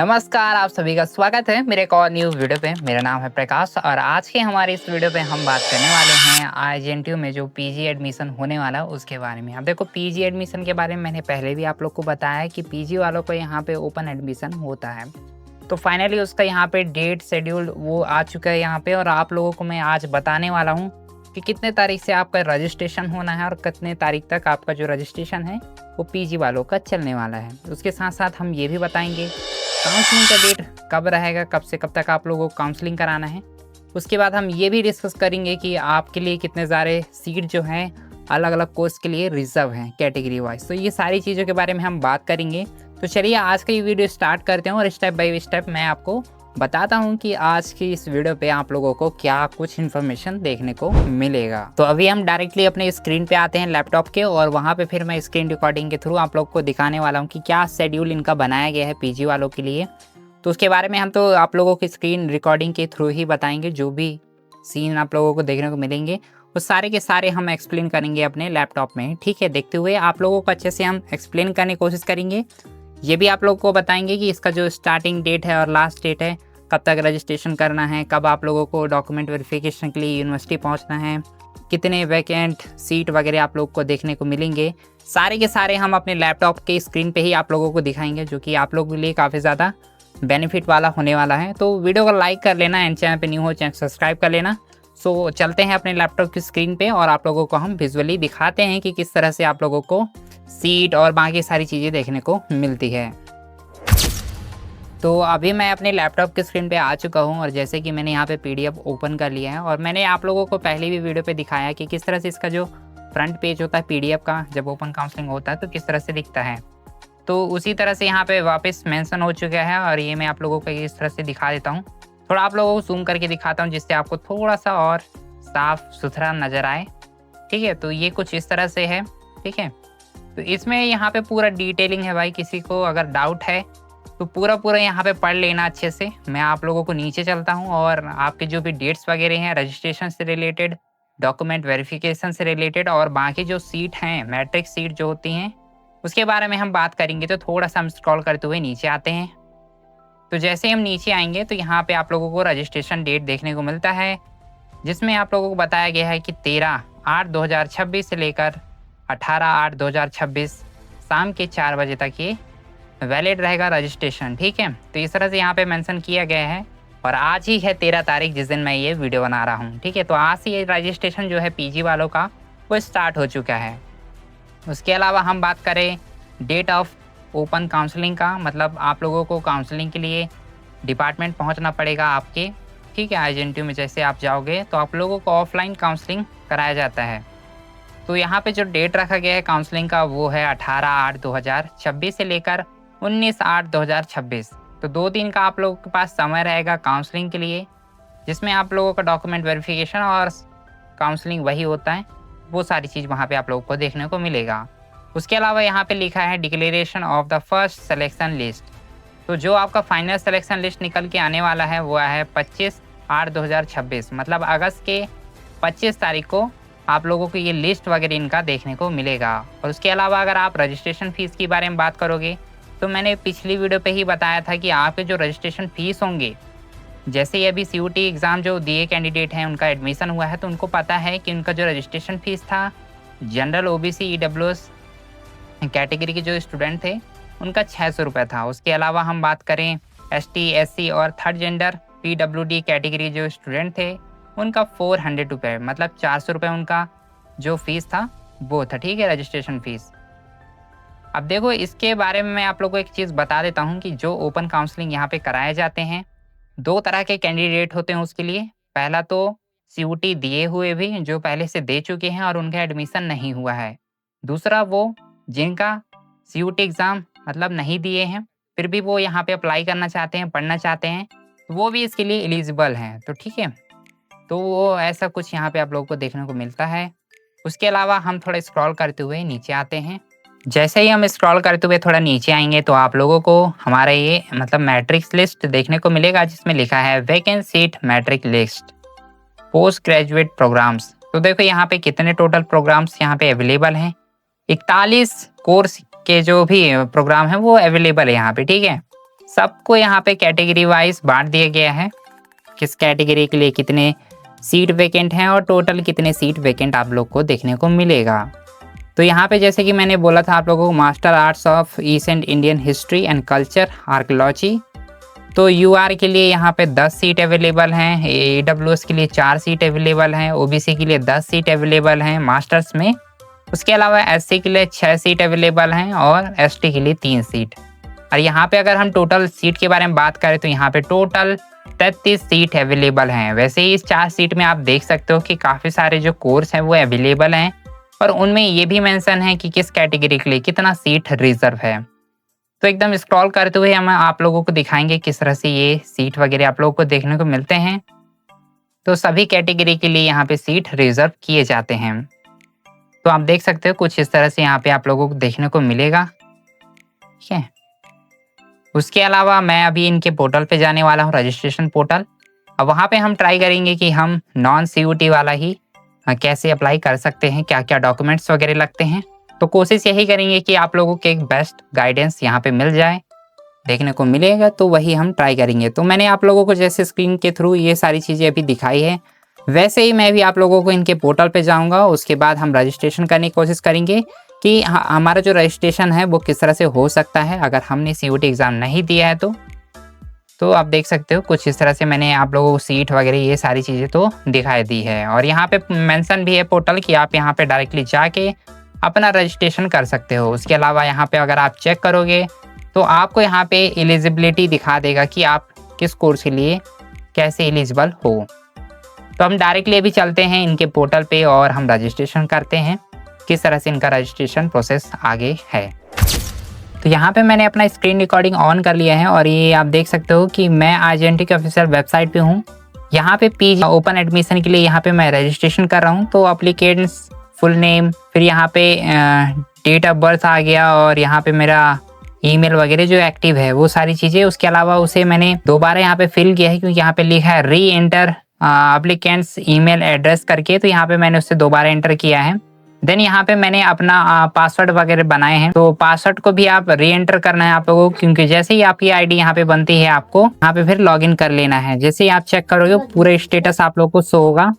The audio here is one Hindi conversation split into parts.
नमस्कार, आप सभी का स्वागत है मेरे एक और न्यू वीडियो पे। मेरा नाम है प्रकाश और आज के हमारे इस वीडियो पे हम बात करने वाले हैं आईजीएनटीयू में जो पीजी एडमिशन होने वाला है उसके बारे में। अब देखो, पीजी एडमिशन के बारे में मैंने पहले भी आप लोग को बताया है कि पीजी वालों को यहाँ पे ओपन एडमिशन होता है। तो फाइनली उसका यहाँ पे डेट शेड्यूल वो आ चुका है यहाँ पे, और आप लोगों को मैं आज बताने वाला हूँ कि कितने तारीख से आपका रजिस्ट्रेशन होना है और कितने तारीख तक आपका जो रजिस्ट्रेशन है वो पीजी वालों का चलने वाला है। उसके साथ साथ हम ये भी बताएंगे काउंसलिंग का डेट कब रहेगा, कब से कब तक आप लोगों को काउंसलिंग कराना है। उसके बाद हम ये भी डिस्कस करेंगे कि आपके लिए कितने सारे सीट जो हैं अलग अलग कोर्स के लिए रिजर्व हैं कैटेगरी वाइज। तो ये सारी चीज़ों के बारे में हम बात करेंगे। तो चलिए आज का ये वीडियो स्टार्ट करते हैं और स्टेप बाय स्टेप मैं आपको बताता हूँ कि आज की इस वीडियो पे आप लोगों को क्या कुछ इन्फॉर्मेशन देखने को मिलेगा। तो अभी हम डायरेक्टली अपने स्क्रीन पे आते हैं लैपटॉप के, और वहाँ पे फिर मैं स्क्रीन रिकॉर्डिंग के थ्रू आप लोग को दिखाने वाला हूँ कि क्या शेड्यूल इनका बनाया गया है पीजी वालों के लिए। तो उसके बारे में हम तो आप लोगों की स्क्रीन रिकॉर्डिंग के थ्रू ही बताएंगे। जो भी सीन आप लोगों को देखने को मिलेंगे वो सारे के सारे हम एक्सप्लेन करेंगे अपने लैपटॉप में। ठीक है, देखते हुए आप लोगों को अच्छे से हम एक्सप्लेन करने की कोशिश करेंगे। ये भी आप लोगों को बताएंगे कि इसका जो स्टार्टिंग डेट है और लास्ट डेट है, कब तक रजिस्ट्रेशन करना है, कब आप लोगों को डॉक्यूमेंट वेरिफिकेशन के लिए यूनिवर्सिटी पहुंचना है, कितने वैकेंट सीट वगैरह आप लोगों को देखने को मिलेंगे। सारे के सारे हम अपने लैपटॉप के स्क्रीन पे ही आप लोगों को दिखाएंगे, जो कि आप लोगों के लिए काफ़ी ज़्यादा बेनिफिट वाला होने वाला है। तो वीडियो को लाइक कर लेना एंड चैनल पे न्यू हो चैनल सब्सक्राइब कर लेना। सो चलते हैं अपने लैपटॉप की स्क्रीन पे और आप लोगों को हम विजुअली दिखाते हैं कि किस तरह से आप लोगों को सीट और बाकी सारी चीज़ें देखने को मिलती है। तो अभी मैं अपने लैपटॉप की स्क्रीन पे आ चुका हूँ और जैसे कि मैंने यहाँ पे पीडीएफ ओपन कर लिया है, और मैंने आप लोगों को पहले भी वीडियो पे दिखाया कि किस तरह से इसका जो फ्रंट पेज होता है पीडीएफ का जब ओपन काउंसलिंग होता है तो किस तरह से दिखता है। तो उसी तरह से यहाँ पे वापस मेंशन हो चुका है, और ये मैं आप लोगों को इस तरह से दिखा देता हूँ। थोड़ा आप लोगों को जूम करके दिखाता हूँ जिससे आपको थोड़ा सा और साफ सुथरा नज़र आए। ठीक है, तो ये कुछ इस तरह से है। ठीक है, तो इसमें यहाँ पे पूरा डिटेलिंग है भाई। किसी को अगर डाउट है तो पूरा यहाँ पे पढ़ लेना अच्छे से। मैं आप लोगों को नीचे चलता हूँ और आपके जो भी डेट्स वगैरह हैं रजिस्ट्रेशन से रिलेटेड, डॉक्यूमेंट वेरिफिकेशन से रिलेटेड और बाकी जो सीट हैं मैट्रिक सीट जो होती हैं उसके बारे में हम बात करेंगे। तो थोड़ा सा हम स्क्रॉल करते हुए नीचे आते हैं। तो जैसे हम नीचे आएंगे तो यहाँ पे आप लोगों को रजिस्ट्रेशन डेट देखने को मिलता है, जिसमें आप लोगों को बताया गया है कि 13/8/2026 से लेकर 18/8/2026 शाम के 4 बजे तक ये वैलिड रहेगा रजिस्ट्रेशन। ठीक है, तो इस तरह से यहाँ पे मेंशन किया गया है, और आज ही है 13 तारीख जिस दिन मैं ये वीडियो बना रहा हूँ। ठीक है, तो आज से ये रजिस्ट्रेशन जो है पीजी वालों का वो स्टार्ट हो चुका है। उसके अलावा हम बात करें डेट ऑफ ओपन काउंसलिंग का, मतलब आप लोगों को काउंसलिंग के लिए डिपार्टमेंट पहुँचना पड़ेगा आपके। ठीक है, आईजीएनटीयू में जैसे आप जाओगे तो आप लोगों को ऑफलाइन काउंसलिंग कराया जाता है। तो यहाँ पे जो डेट रखा गया है काउंसलिंग का वो है 18/8/2026 से लेकर 19/8/2026। तो 2 दिन का आप लोगों के पास समय रहेगा काउंसलिंग के लिए, जिसमें आप लोगों का डॉक्यूमेंट वेरिफिकेशन और काउंसलिंग वही होता है, वो सारी चीज़ वहाँ पे आप लोगों को देखने को मिलेगा। उसके अलावा यहाँ पे लिखा है declaration of the first selection list. तो जो आपका फाइनल सिलेक्शन लिस्ट निकल के आने वाला है वो है 25/8/2026, मतलब अगस्त के 25 तारीख को आप लोगों को ये लिस्ट वगैरह इनका देखने को मिलेगा। और उसके अलावा अगर आप रजिस्ट्रेशन फ़ीस के बारे में बात करोगे तो मैंने पिछली वीडियो पे ही बताया था कि आपके जो रजिस्ट्रेशन फ़ीस होंगे, जैसे ही अभी सीयूटी एग्ज़ाम जो दिए कैंडिडेट हैं उनका एडमिशन हुआ है तो उनको पता है कि उनका जो रजिस्ट्रेशन फ़ीस था जनरल ओबीसी ईडब्ल्यूएस कैटेगरी के जो स्टूडेंट थे उनका 600 रुपये था। उसके अलावा हम बात करें एसटी एससी और थर्ड जेंडर पीडब्ल्यूडी कैटेगरी जो स्टूडेंट थे उनका 400 रुपये, मतलब 400 रुपये उनका जो फीस था वो था। ठीक है, रजिस्ट्रेशन फ़ीस। अब देखो, इसके बारे में मैं आप लोगों को एक चीज़ बता देता हूँ कि जो ओपन काउंसलिंग यहाँ पे कराए जाते हैं 2 तरह के कैंडिडेट होते हैं उसके लिए। पहला तो सीयूटी दिए हुए भी जो पहले से दे चुके हैं और उनका एडमिशन नहीं हुआ है। दूसरा वो जिनका सीयूटी एग्ज़ाम मतलब नहीं दिए हैं फिर भी वो यहाँ पे अप्लाई करना चाहते हैं, पढ़ना चाहते हैं, तो वो भी इसके लिए एलिजिबल हैं। तो ठीक है, तो वो ऐसा कुछ यहाँ पे आप लोगों को देखने को मिलता है। उसके अलावा हम थोड़ा स्क्रॉल करते हुए नीचे आते हैं। जैसे ही हम स्क्रॉल करते हुए थोड़ा नीचे आएंगे तो आप लोगों को हमारा ये मतलब मैट्रिक्स लिस्ट देखने को मिलेगा, जिसमें लिखा है vacant seat matrix list post graduate programmes. तो देखो यहाँ पे कितने टोटल प्रोग्राम्स यहाँ पे अवेलेबल हैं। 41 कोर्स के जो भी प्रोग्राम है वो अवेलेबल है यहाँ पे। ठीक है, सबको यहाँ पे कैटेगरी वाइज बांट दिया गया है, किस कैटेगरी के लिए कितने सीट वैकेंट हैं और टोटल कितने सीट वैकेंट आप लोग को देखने को मिलेगा। तो यहाँ पे जैसे कि मैंने बोला था आप लोगों को, master arts of east Indian history and culture archaeology, तो यूआर के लिए यहाँ पे 10 सीट अवेलेबल हैं, AWS के लिए 4 सीट अवेलेबल हैं, OBC के लिए 10 सीट अवेलेबल हैं मास्टर्स में। उसके अलावा SC के लिए 6 सीट अवेलेबल हैं और ST के लिए 3 सीट। और यहाँ पे अगर हम टोटल सीट के बारे में बात करें तो यहाँ पे टोटल 33 सीट अवेलेबल हैं। वैसे ही इस 4 सीट में आप देख सकते हो कि काफ़ी सारे जो कोर्स हैं वो अवेलेबल हैं और उनमें ये भी मेंशन है कि किस कैटेगरी के लिए कितना सीट रिजर्व है। तो एकदम स्क्रॉल करते हुए हम आप लोगों को दिखाएंगे किस तरह से ये सीट वगैरह आप लोगों को देखने को मिलते हैं। तो सभी कैटेगरी के लिए यहाँ पे सीट रिजर्व किए जाते हैं। तो आप देख सकते हो कुछ इस तरह से यहाँ पे आप लोगों को देखने को मिलेगा, ठीक है। उसके अलावा मैं अभी इनके पोर्टल पे जाने वाला हूँ, रजिस्ट्रेशन पोर्टल। अब वहाँ पे हम ट्राई करेंगे कि हम नॉन CUT वाला ही कैसे अप्लाई कर सकते हैं, क्या क्या डॉक्यूमेंट्स वगैरह लगते हैं। तो कोशिश यही करेंगे कि आप लोगों को एक बेस्ट गाइडेंस यहाँ पे मिल जाए, देखने को मिलेगा, तो वही हम ट्राई करेंगे। तो मैंने आप लोगों को जैसे स्क्रीन के थ्रू ये सारी चीज़ें अभी दिखाई है, वैसे ही मैं भी आप लोगों को इनके पोर्टल पे जाऊंगा। उसके बाद हम रजिस्ट्रेशन करने की कोशिश करेंगे कि हमारा जो रजिस्ट्रेशन है वो किस तरह से हो सकता है अगर हमने CUT एग्ज़ाम नहीं दिया है तो आप देख सकते हो कुछ इस तरह से मैंने आप लोगों को सीट वगैरह ये सारी चीज़ें तो दिखाई दी है। और यहाँ पे मेंशन भी है पोर्टल कि आप यहाँ पे डायरेक्टली जाके अपना रजिस्ट्रेशन कर सकते हो। उसके अलावा यहाँ पे अगर आप चेक करोगे तो आपको यहाँ पे एलिजिबिलिटी दिखा देगा कि आप किस कोर्स के लिए कैसे एलिजिबल हो। तो हम डायरेक्टली अभी चलते हैं इनके पोर्टल पे और हम रजिस्ट्रेशन करते हैं, किस तरह से इनका रजिस्ट्रेशन प्रोसेस आगे है। तो यहाँ पे मैंने अपना स्क्रीन रिकॉर्डिंग ऑन कर लिया है और ये आप देख सकते हो कि मैं IGNTU की ऑफिशियल वेबसाइट पे हूँ। यहाँ पे PG ओपन एडमिशन के लिए यहाँ पे मैं रजिस्ट्रेशन कर रहा हूँ। तो अप्लीकेंट्स फुल नेम, फिर यहाँ पे डेट ऑफ बर्थ आ गया और यहाँ पे मेरा ईमेल वगैरह जो एक्टिव है वो सारी चीज़ें। उसके अलावा उसे मैंने दोबारा यहाँ पे फिल किया है क्योंकि यहाँ पे लिखा है री एंटर अप्लीकेंट्स ईमेल एड्रेस करके, तो यहाँ पे मैंने उससे दोबारा एंटर किया है। देन यहाँ पे मैंने अपना पासवर्ड वगैरह बनाए हैं, तो पासवर्ड को भी आप री एंटर करना है आप लोगों को, क्योंकि जैसे ही आपकी आईडी यहाँ पे बनती है आपको यहाँ पे फिर लॉगिन कर लेना है। जैसे ही आप चेक करोगे पूरा स्टेटस आप लोगों को शो होगा।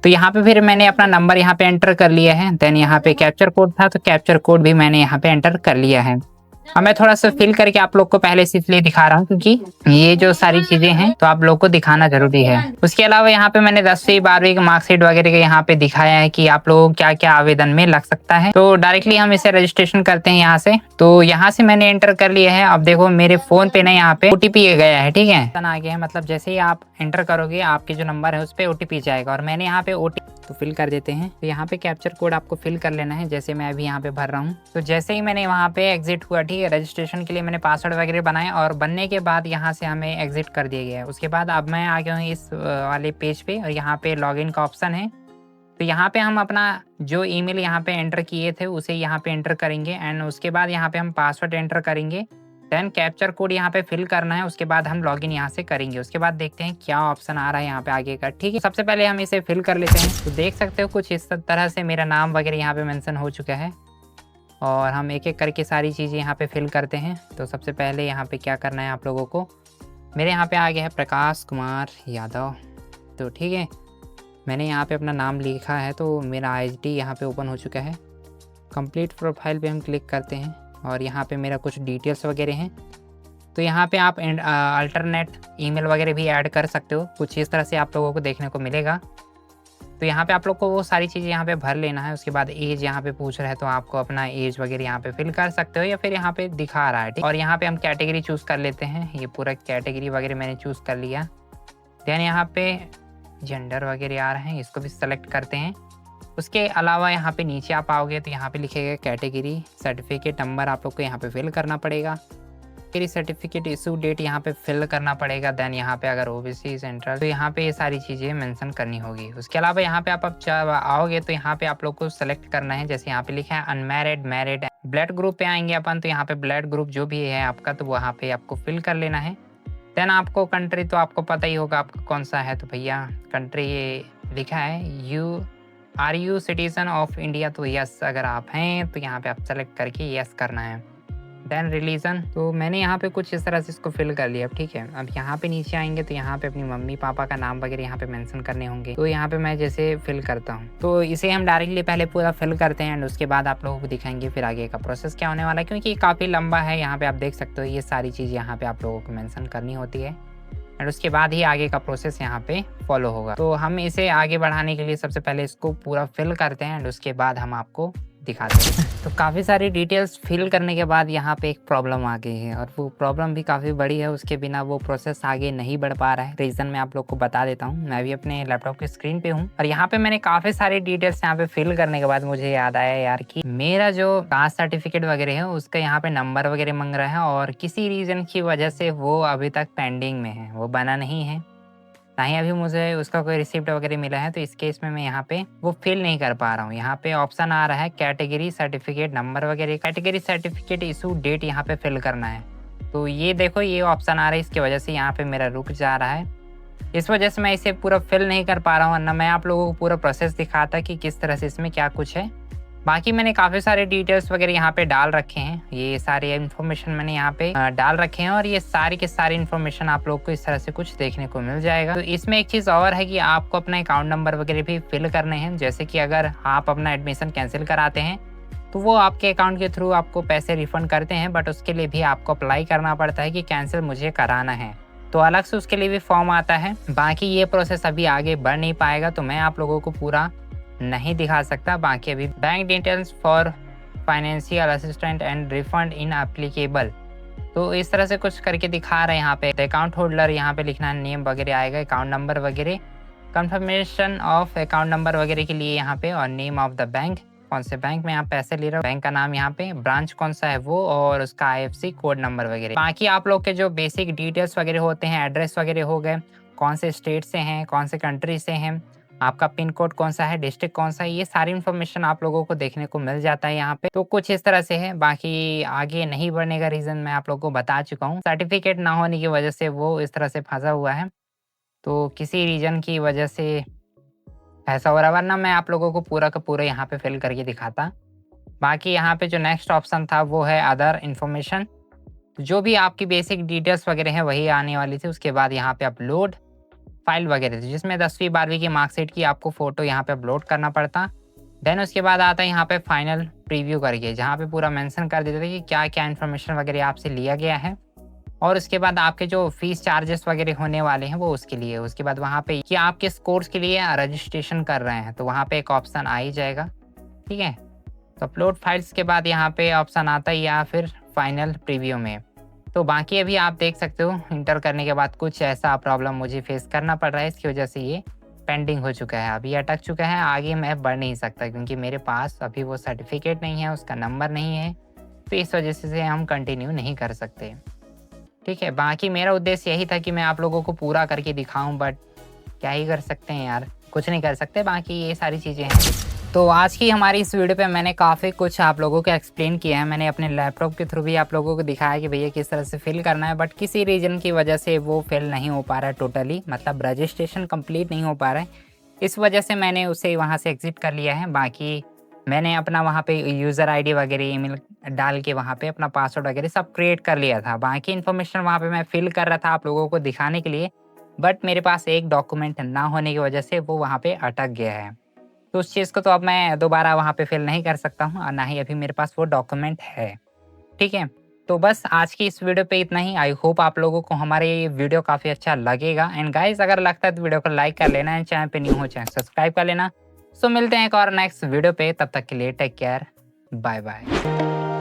तो यहाँ पे फिर मैंने अपना नंबर यहाँ पे एंटर कर लिया है। देन यहाँ पे कैप्चर कोड था तो कैप्चर कोड भी मैंने यहाँ पे एंटर कर लिया है। अब मैं थोड़ा सा फिल करके आप लोग को पहले से इसलिए दिखा रहा हूँ क्योंकि ये जो सारी चीजें हैं तो आप लोग को दिखाना जरूरी है। उसके अलावा यहाँ पे मैंने 10वीं 12वीं का मार्कशीट वगैरह का यहाँ पे दिखाया है कि आप लोगों को क्या क्या आवेदन में लग सकता है। तो डायरेक्टली हम इसे रजिस्ट्रेशन करते हैं यहाँ से। तो यहाँ से मैंने एंटर कर लिया है। अब देखो मेरे फोन पे ना यहाँ पे OTP गया है, ठीक है, आ गया है। मतलब जैसे ही आप एंटर करोगे आपके जो नंबर है उस पर OTP जाएगा और मैंने यहाँ पे OTP तो फिल कर देते हैं। तो यहाँ पे कैप्चर कोड आपको फिल कर लेना है, जैसे मैं अभी यहाँ पे भर रहा हूँ। तो जैसे ही मैंने वहाँ पे एग्जिट हुआ, ठीक है, रजिस्ट्रेशन के लिए मैंने पासवर्ड वगैरह बनाए और बनने के बाद यहाँ से हमें एग्जिट कर दिया गया है। उसके बाद अब मैं आ गया हूँ इस वाले पेज पे और यहाँ पे लॉगिन का ऑप्शन है। तो यहाँ पे हम अपना जो ईमेल यहाँ पे एंटर किए थे उसे यहाँ पे एंटर करेंगे एंड उसके बाद यहाँ पे हम पासवर्ड एंटर करेंगे। देन कैप्चर कोड यहाँ पे फिल करना है, उसके बाद हम लॉगिन यहाँ से करेंगे। उसके बाद देखते हैं क्या ऑप्शन आ रहा है यहाँ पे आगे का, ठीक है। सबसे पहले हम इसे फिल कर लेते हैं। तो देख सकते हो कुछ इस तरह से मेरा नाम वगैरह यहाँ पे मेंशन हो चुका है और हम एक एक करके सारी चीज़ें यहाँ पे फिल करते हैं। तो सबसे पहले यहाँ पे क्या करना है आप लोगों को, मेरे यहाँ पे आ गया है प्रकाश कुमार यादव। तो ठीक है, मैंने यहाँ पे अपना नाम लिखा है तो मेरा ID यहाँ पे ओपन हो चुका है। कंप्लीट प्रोफाइल पे हम क्लिक करते हैं और यहाँ पे मेरा कुछ डिटेल्स वगैरह हैं। तो यहाँ पे आप अल्टरनेट ईमेल वगैरह भी ऐड कर सकते हो, कुछ इस तरह से आप लोगों को देखने को मिलेगा। तो यहाँ पे आप लोग को वो सारी चीज़ें यहाँ पे भर लेना है। उसके बाद एज यहाँ पे पूछ रहा है तो आपको अपना एज वगैरह यहाँ पे फिल कर सकते हो या फिर यहाँ पे दिखा रहा है, ठीक। और यहाँ पे हम कैटेगरी चूज़ कर लेते हैं। ये पूरा कैटेगरी वगैरह मैंने चूज़ कर लिया। दैन यहाँ पे जेंडर वगैरह आ रहे हैं, इसको भी सेलेक्ट करते हैं। उसके अलावा यहाँ पे नीचे आप आओगे तो यहाँ पे लिखेगा कैटेगरी, सर्टिफिकेट नंबर आप लोग को यहाँ पे फिल करना पड़ेगा। फिर सर्टिफिकेट इशू डेट यहाँ पे फिल करना पड़ेगा। देन यहाँ पे अगर OBC सेंट्रल तो यहाँ पे ये सारी चीज़ें मेंशन करनी होगी। उसके अलावा यहाँ पे आप जब आओगे तो यहाँ पे आप लोग को सेलेक्ट करना है, जैसे यहाँ पे लिखा है अनमैरिड, मैरिड। ब्लड ग्रुप पे आएंगे अपन तो यहाँ पे ब्लड ग्रुप जो भी है आपका तो वहाँ पे आपको फिल कर लेना है। देन आपको कंट्री तो आपको पता ही होगा आपका कौन सा है। तो भैया कंट्री ये लिखा है are you citizen of India, तो यस अगर आप हैं तो यहाँ पे आप सेलेक्ट करके यस करना है। Then religion. तो मैंने यहाँ पे कुछ इस तरह से इसको फिल कर लिया। ठीक है, अब यहाँ पे नीचे आएंगे तो यहाँ पे अपनी मम्मी पापा का नाम वगैरह यहाँ पे मेंशन करने होंगे। तो यहाँ पे मैं जैसे फिल करता हूँ, तो इसे हम डायरेक्टली पहले पूरा फिल करते हैं एंड उसके बाद आप लोगों को दिखाएंगे फिर आगे का प्रोसेस क्या होने वाला है, क्योंकि काफ़ी लंबा है। यहाँ पे आप देख सकते हो ये सारी चीज़ यहाँ पे आप लोगों को मेंशन करनी होती है एंड उसके बाद ही आगे का प्रोसेस यहाँ पे फॉलो होगा। तो हम इसे आगे बढ़ाने के लिए सबसे पहले इसको पूरा फिल करते हैं एंड उसके बाद हम आपको दिखाते हैं। तो काफ़ी सारी डिटेल्स फिल करने के बाद यहाँ पे एक प्रॉब्लम आ गई है और वो प्रॉब्लम भी काफ़ी बड़ी है। उसके बिना वो प्रोसेस आगे नहीं बढ़ पा रहा है। रीज़न मैं आप लोग को बता देता हूँ। मैं भी अपने लैपटॉप की स्क्रीन पे हूँ और यहाँ पे मैंने काफ़ी सारी डिटेल्स यहाँ पे फिल करने के बाद मुझे याद आया यार कि मेरा जो कास्ट सर्टिफिकेट वगैरह है उसका यहाँ पे नंबर वगैरह मांग रहा है और किसी रीज़न की वजह से वो अभी तक पेंडिंग में है, वो बना नहीं है, ना ही अभी मुझे उसका कोई रिसिप्ट वगैरह मिला है। तो इस केस में मैं यहाँ पे वो फिल नहीं कर पा रहा हूँ। यहाँ पे ऑप्शन आ रहा है कैटेगरी सर्टिफिकेट नंबर वगैरह, कैटेगरी सर्टिफिकेट इशू डेट यहाँ पे फिल करना है। तो ये देखो ये ऑप्शन आ रहा है, इसकी वजह से यहाँ पे मेरा रुक जा रहा है। इस वजह से मैं इसे पूरा फिल नहीं कर पा रहा हूँ, वरना मैं आप लोगों को पूरा प्रोसेस दिखाता कि किस तरह से इसमें क्या कुछ है। बाकी मैंने काफ़ी सारे डिटेल्स वगैरह यहाँ पे डाल रखे हैं, ये सारे इन्फॉर्मेशन मैंने यहाँ पे डाल रखे हैं और ये सारी के सारी इन्फॉर्मेशन आप लोग को इस तरह से कुछ देखने को मिल जाएगा। तो इसमें एक चीज़ और है कि आपको अपना अकाउंट नंबर वगैरह भी फिल करने हैं। जैसे कि अगर आप अपना एडमिशन कैंसिल कराते हैं तो वो आपके अकाउंट के थ्रू आपको पैसे रिफंड करते हैं, बट उसके लिए भी आपको अप्लाई करना पड़ता है कि कैंसिल मुझे कराना है, तो अलग से उसके लिए भी फॉर्म आता है। बाकी ये प्रोसेस अभी आगे बढ़ नहीं पाएगा तो मैं आप लोगों को पूरा नहीं दिखा सकता। बाकी अभी bank details for financial assistant and refund in applicable, तो इस तरह से कुछ करके दिखा रहे हैं। यहाँ पे अकाउंट होल्डर यहाँ पे लिखना है, नेम वगैरह आएगा, अकाउंट नंबर वगैरह, कंफर्मेशन ऑफ अकाउंट नंबर वगैरह के लिए यहाँ पे, और नेम ऑफ द बैंक, कौन से बैंक में आप पैसे ले रहे हो, बैंक का नाम यहाँ पे, ब्रांच कौन सा है वो, और उसका IFSC कोड नंबर वगैरह। बाकी आप लोग के जो बेसिक डिटेल्स वगैरह होते हैं, एड्रेस वगैरह हो गए, कौन से स्टेट से हैं, कौन से कंट्री से हैं, आपका पिन कोड कौन सा है, डिस्ट्रिक्ट कौन सा है, ये सारी इन्फॉर्मेशन आप लोगों को देखने को मिल जाता है यहाँ पे। तो कुछ इस तरह से है। बाकी आगे नहीं बढ़ने का रीज़न मैं आप लोगों को बता चुका हूँ, सर्टिफिकेट ना होने की वजह से वो इस तरह से फंसा हुआ है। तो किसी रीजन की वजह से ऐसा हो रहा है, वरना मैं आप लोगों को पूरा का पूरा यहाँ पे फिल करके दिखाता। बाकी यहाँ पे जो नेक्स्ट ऑप्शन था वो है अदर इन्फॉर्मेशन, जो भी आपकी बेसिक डिटेल्स वगैरह हैं वही आने वाली थी। उसके बाद यहाँ पे अपलोड फाइल वगैरह थी, जिसमें 10वीं 12वीं की मार्कशीट की आपको फ़ोटो यहाँ पे अपलोड करना पड़ता। देन उसके बाद आता है यहाँ पे फाइनल प्रीव्यू करके, जहाँ पे पूरा मेंशन कर देते थे कि क्या क्या इन्फॉर्मेशन वगैरह आपसे लिया गया है, और उसके बाद आपके जो फीस चार्जेस वगैरह होने वाले हैं वो उसके लिए। उसके बाद वहाँ पे कि आप किस कोर्स के लिए रजिस्ट्रेशन कर रहे हैं, तो वहाँ पे एक ऑप्शन आ ही जाएगा। ठीक है, तो अपलोड फाइल्स के बाद यहाँ पे ऑप्शन आता है या फिर फाइनल प्रीव्यू में। तो बाकी अभी आप देख सकते हो इंटर करने के बाद कुछ ऐसा प्रॉब्लम मुझे फेस करना पड़ रहा है, इसकी वजह से ये पेंडिंग हो चुका है, अभी अटक चुका है। आगे मैं बढ़ नहीं सकता क्योंकि मेरे पास अभी वो सर्टिफिकेट नहीं है, उसका नंबर नहीं है, तो इस वजह से हम कंटिन्यू नहीं कर सकते। ठीक है, बाकी मेरा उद्देश्य यही था कि मैं आप लोगों को पूरा करके दिखाऊं, बट क्या ही कर सकते हैं यार, कुछ नहीं कर सकते। बाकी ये सारी चीज़ें हैं। तो आज की हमारी इस वीडियो पे मैंने काफ़ी कुछ आप लोगों को एक्सप्लेन किया है। मैंने अपने लैपटॉप के थ्रू भी आप लोगों को दिखाया कि भैया किस तरह से फिल करना है, बट किसी रीज़न की वजह से वो फिल नहीं हो पा रहा है टोटली, मतलब रजिस्ट्रेशन कंप्लीट नहीं हो पा रहा है। इस वजह से मैंने उसे वहाँ से एग्ज़िट कर लिया है। बाकी मैंने अपना वहाँ पे यूज़र आईडी वगैरह ईमेल डाल के वहाँ पे अपना पासवर्ड वगैरह सब क्रिएट कर लिया था। बाकी इन्फॉर्मेशन वहाँ पे मैं फिल कर रहा था आप लोगों को दिखाने के लिए, बट मेरे पास एक डॉक्यूमेंट ना होने की वजह से वो वहाँ पे अटक गया है। तो उस चीज़ को तो अब मैं दोबारा वहाँ पे फिल नहीं कर सकता हूँ और ना ही अभी मेरे पास वो डॉक्यूमेंट है। ठीक है, तो बस आज की इस वीडियो पे इतना ही। आई होप आप लोगों को हमारे ये वीडियो काफ़ी अच्छा लगेगा। एंड गाइस अगर लगता है तो वीडियो को लाइक कर लेना, एंड चैनल पे न्यू हो चैनल सब्सक्राइब कर लेना। सो मिलते हैं एक और नेक्स्ट वीडियो पे, तब तक के लिए टेक केयर, बाय बाय।